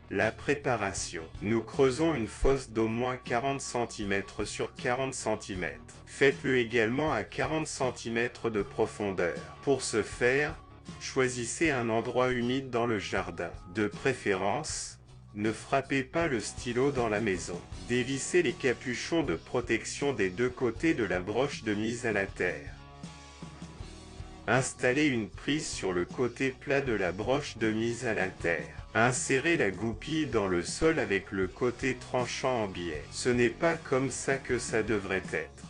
La préparation. Nous creusons une fosse d'au moins 40 cm sur 40 cm. Faites-le également à 40 cm de profondeur. Pour ce faire, choisissez un endroit humide dans le jardin. De préférence, ne frappez pas le stylo dans la maison. Dévissez les capuchons de protection des deux côtés de la broche de mise à la terre. Installez une prise sur le côté plat de la broche de mise à la terre. Insérez la goupille dans le sol avec le côté tranchant en biais. Ce n'est pas comme ça que ça devrait être.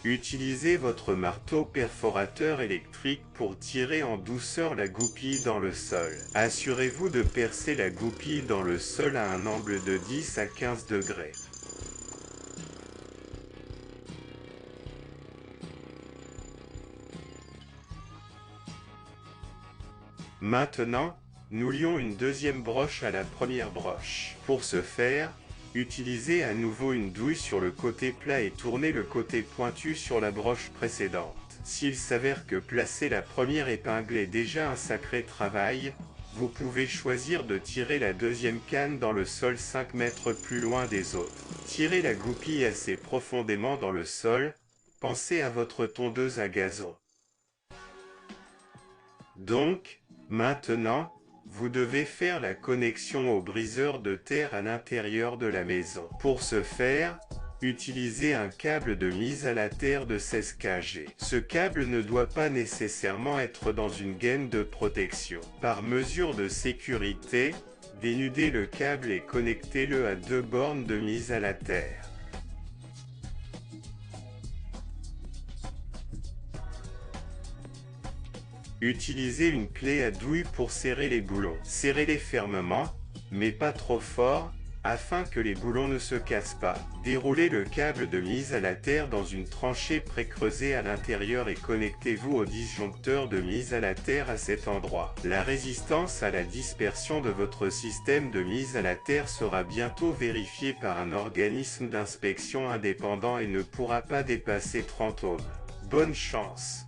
Utilisez votre marteau perforateur électrique pour tirer en douceur la goupille dans le sol. Assurez-vous de percer la goupille dans le sol à un angle de 10 à 15 degrés. Maintenant, nous lions une deuxième broche à la première broche. Pour ce faire, utilisez à nouveau une douille sur le côté plat et tournez le côté pointu sur la broche précédente. S'il s'avère que placer la première épingle est déjà un sacré travail, vous pouvez choisir de tirer la deuxième canne dans le sol 5 mètres plus loin des autres. Tirez la goupille assez profondément dans le sol, pensez à votre tondeuse à gazon. Donc, maintenant, vous devez faire la connexion au briseur de terre à l'intérieur de la maison. Pour ce faire, utilisez un câble de mise à la terre de 16 kg. Ce câble ne doit pas nécessairement être dans une gaine de protection. Par mesure de sécurité, dénudez le câble et connectez-le à deux bornes de mise à la terre. Utilisez une clé à douille pour serrer les boulons. Serrez-les fermement, mais pas trop fort, afin que les boulons ne se cassent pas. Déroulez le câble de mise à la terre dans une tranchée pré-creusée à l'intérieur et connectez-vous au disjoncteur de mise à la terre à cet endroit. La résistance à la dispersion de votre système de mise à la terre sera bientôt vérifiée par un organisme d'inspection indépendant et ne pourra pas dépasser 30 ohms. Bonne chance!